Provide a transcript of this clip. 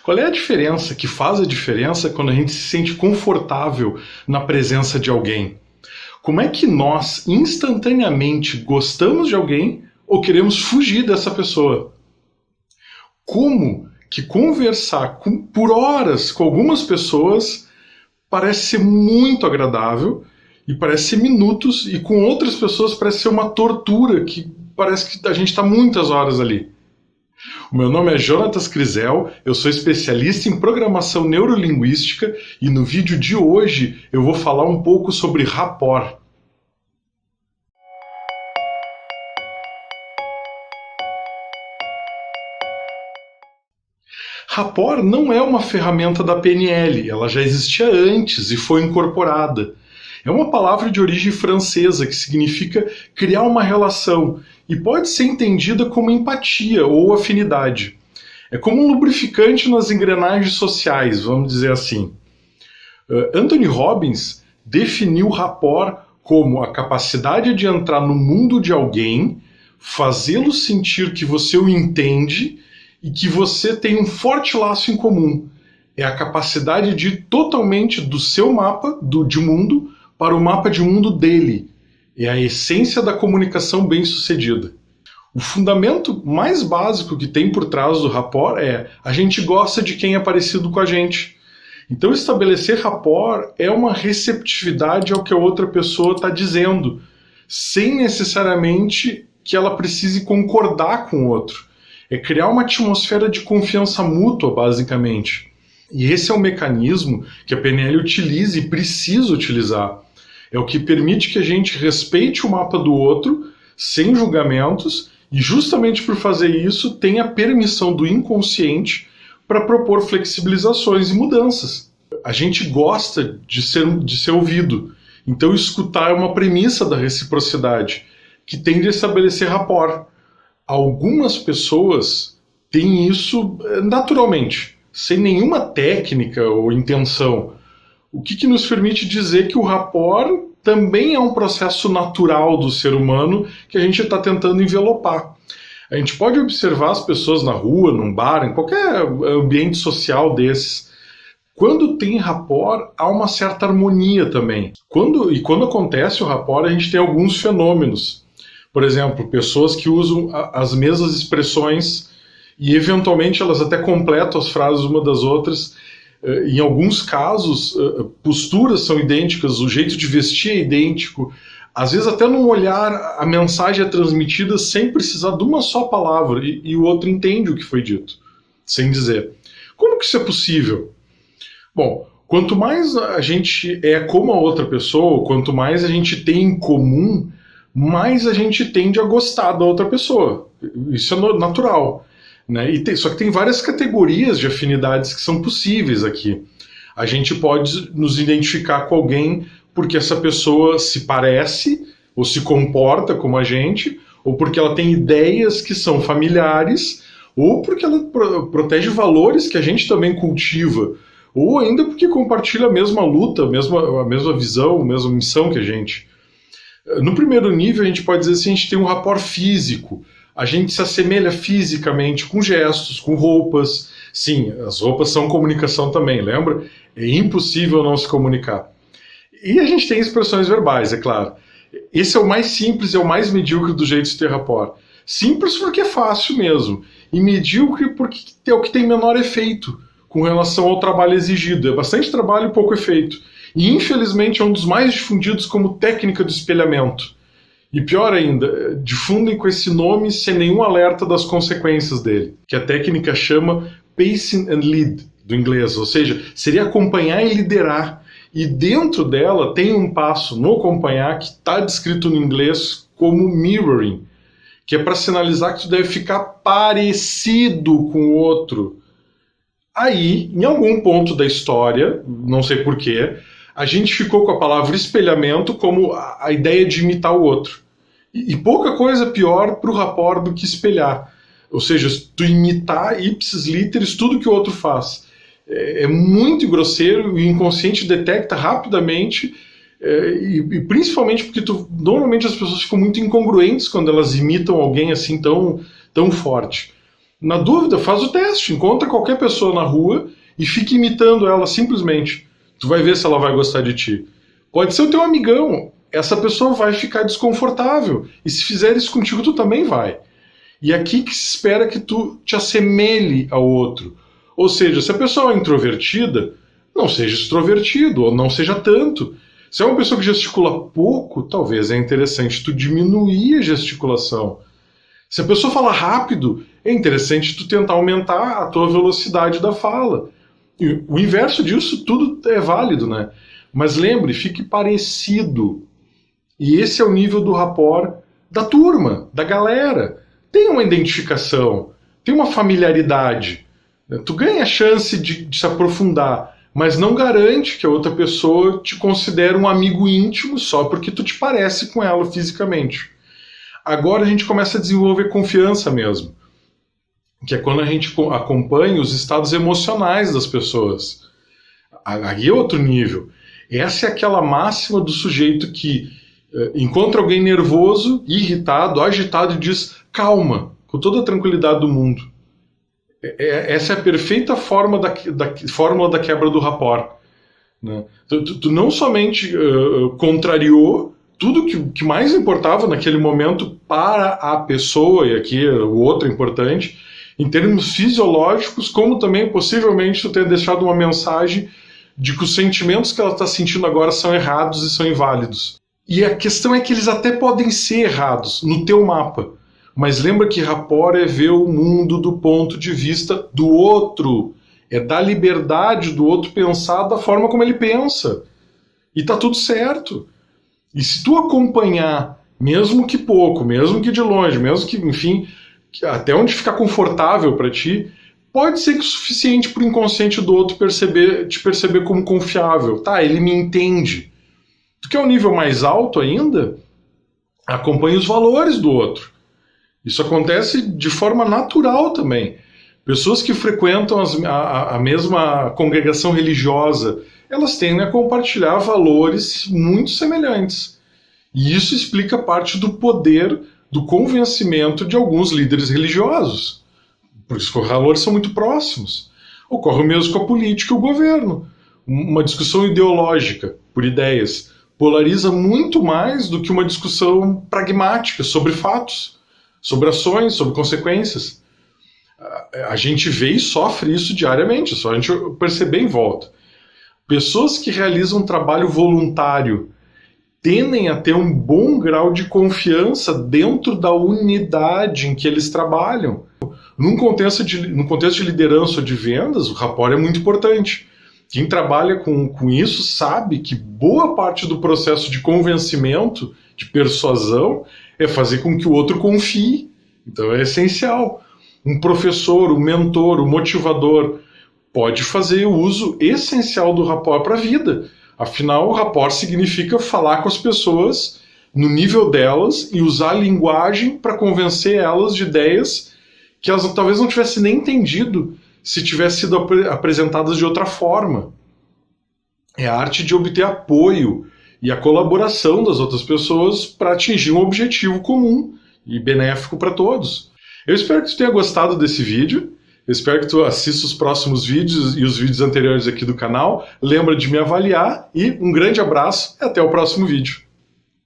Qual é a diferença que faz a diferença quando a gente se sente confortável na presença de alguém? Como é que nós instantaneamente gostamos de alguém ou queremos fugir dessa pessoa? Como que conversar por horas com algumas pessoas parece ser muito agradável e parece ser minutos, e com outras pessoas parece ser uma tortura, que parece que a gente está muitas horas ali. O meu nome é Jonatas Crisel, eu sou especialista em programação neurolinguística e no vídeo de hoje eu vou falar um pouco sobre rapport. Rapport não é uma ferramenta da PNL, ela já existia antes e foi incorporada. É uma palavra de origem francesa que significa criar uma relação e pode ser entendida como empatia ou afinidade. É como um lubrificante nas engrenagens sociais, vamos dizer assim. Anthony Robbins definiu rapport como a capacidade de entrar no mundo de alguém, fazê-lo sentir que você o entende e que você tem um forte laço em comum. É a capacidade de ir totalmente do seu mapa de mundo para o mapa de mundo dele. É a essência da comunicação bem-sucedida. O fundamento mais básico que tem por trás do rapport é: a gente gosta de quem é parecido com a gente. Então estabelecer rapport é uma receptividade ao que a outra pessoa está dizendo, sem necessariamente que ela precise concordar com o outro. É criar uma atmosfera de confiança mútua, basicamente. E esse é o mecanismo que a PNL utiliza e precisa utilizar. É o que permite que a gente respeite o mapa do outro, sem julgamentos, e justamente por fazer isso, tem a permissão do inconsciente para propor flexibilizações e mudanças. A gente gosta de ser ouvido, então escutar é uma premissa da reciprocidade, que tende a estabelecer rapport. Algumas pessoas têm isso naturalmente, sem nenhuma técnica ou intenção. O que nos permite dizer que o rapport também é um processo natural do ser humano que a gente está tentando envelopar. A gente pode observar as pessoas na rua, num bar, em qualquer ambiente social desses. Quando tem rapport, há uma certa harmonia também. Quando acontece o rapport, a gente tem alguns fenômenos. Por exemplo, pessoas que usam as mesmas expressões e eventualmente elas até completam as frases uma das outras. Em alguns casos, posturas são idênticas, o jeito de vestir é idêntico. Às vezes até num olhar a mensagem é transmitida sem precisar de uma só palavra e o outro entende o que foi dito, sem dizer. Como que isso é possível? Bom, quanto mais a gente é como a outra pessoa, quanto mais a gente tem em comum, mais a gente tende a gostar da outra pessoa. Isso é natural. Né? Só que tem várias categorias de afinidades que são possíveis aqui. A gente pode nos identificar com alguém porque essa pessoa se parece ou se comporta como a gente, ou porque ela tem ideias que são familiares, ou porque ela protege valores que a gente também cultiva, ou ainda porque compartilha a mesma luta, a mesma visão, a mesma missão que a gente. No primeiro nível, a gente pode dizer assim, a gente tem um rapport físico. A gente se assemelha fisicamente com gestos, com roupas. Sim, as roupas são comunicação também, lembra? É impossível não se comunicar. E a gente tem expressões verbais, é claro. Esse é o mais simples, é o mais medíocre do jeito de ter rapport. Simples porque é fácil mesmo. E medíocre porque é o que tem menor efeito com relação ao trabalho exigido. É bastante trabalho e pouco efeito. E infelizmente é um dos mais difundidos como técnica do espelhamento. E pior ainda, difundem com esse nome sem nenhum alerta das consequências dele, que a técnica chama pacing and lead, do inglês, ou seja, seria acompanhar e liderar. E dentro dela tem um passo no acompanhar que está descrito no inglês como mirroring, que é para sinalizar que tu deve ficar parecido com o outro. Aí, em algum ponto da história, não sei porquê, a gente ficou com a palavra espelhamento como a ideia de imitar o outro. E pouca coisa pior para o rapport do que espelhar. Ou seja, tu imitar ipsis literis tudo que o outro faz. É muito grosseiro, e o inconsciente detecta rapidamente, e principalmente porque normalmente as pessoas ficam muito incongruentes quando elas imitam alguém assim tão forte. Na dúvida, faz o teste, encontra qualquer pessoa na rua e fica imitando ela simplesmente. Tu vai ver se ela vai gostar de ti. Pode ser o teu amigão, essa pessoa vai ficar desconfortável. E se fizer isso contigo, tu também vai. E aqui que se espera que tu te assemelhe ao outro. Ou seja, se a pessoa é introvertida, não seja extrovertido, ou não seja tanto. Se é uma pessoa que gesticula pouco, talvez é interessante tu diminuir a gesticulação. Se a pessoa fala rápido, é interessante tu tentar aumentar a tua velocidade da fala. E o inverso disso, tudo é válido, né? Mas lembre, fique parecido. E esse é o nível do rapport da turma, da galera. Tem uma identificação, tem uma familiaridade. Tu ganha a chance de se aprofundar, mas não garante que a outra pessoa te considere um amigo íntimo só porque tu te parece com ela fisicamente. Agora a gente começa a desenvolver confiança mesmo, que é quando a gente acompanha os estados emocionais das pessoas. Aí é outro nível. Essa é aquela máxima do sujeito que encontra alguém nervoso, irritado, agitado e diz calma, com toda a tranquilidade do mundo. Essa é a perfeita fórmula da quebra do rapport. Né? Tu não somente contrariou tudo que mais importava naquele momento para a pessoa, e aqui o outro é importante, em termos fisiológicos, como também possivelmente tu tenha deixado uma mensagem de que os sentimentos que ela está sentindo agora são errados e são inválidos. E a questão é que eles até podem ser errados no teu mapa. Mas lembra que rapport é ver o mundo do ponto de vista do outro. É dar liberdade do outro pensar da forma como ele pensa. E tá tudo certo. E se tu acompanhar, mesmo que pouco, mesmo que de longe, mesmo que, enfim, até onde ficar confortável para ti, pode ser que o suficiente para o inconsciente do outro te perceber como confiável. Tá, ele me entende. Tu quer um nível mais alto ainda? Acompanhe os valores do outro. Isso acontece de forma natural também. Pessoas que frequentam a mesma congregação religiosa, elas tendem a compartilhar valores muito semelhantes. E isso explica parte do poder do convencimento de alguns líderes religiosos. Por isso que os valores são muito próximos. Ocorre o mesmo com a política e o governo. Uma discussão ideológica, por ideias, polariza muito mais do que uma discussão pragmática sobre fatos, sobre ações, sobre consequências. A gente vê e sofre isso diariamente, só a gente perceber em volta. Pessoas que realizam um trabalho voluntário tendem a ter um bom grau de confiança dentro da unidade em que eles trabalham. Num contexto de liderança ou de vendas, o rapport é muito importante. Quem trabalha com isso sabe que boa parte do processo de convencimento, de persuasão, é fazer com que o outro confie. Então é essencial. Um professor, um mentor, um motivador pode fazer uso essencial do rapport para a vida. Afinal, o rapport significa falar com as pessoas no nível delas e usar a linguagem para convencer elas de ideias que elas talvez não tivessem nem entendido se tivessem sido apresentadas de outra forma. É a arte de obter apoio e a colaboração das outras pessoas para atingir um objetivo comum e benéfico para todos. Eu espero que tu tenha gostado desse vídeo. Eu espero que tu assista os próximos vídeos e os vídeos anteriores aqui do canal. Lembra de me avaliar e um grande abraço e até o próximo vídeo.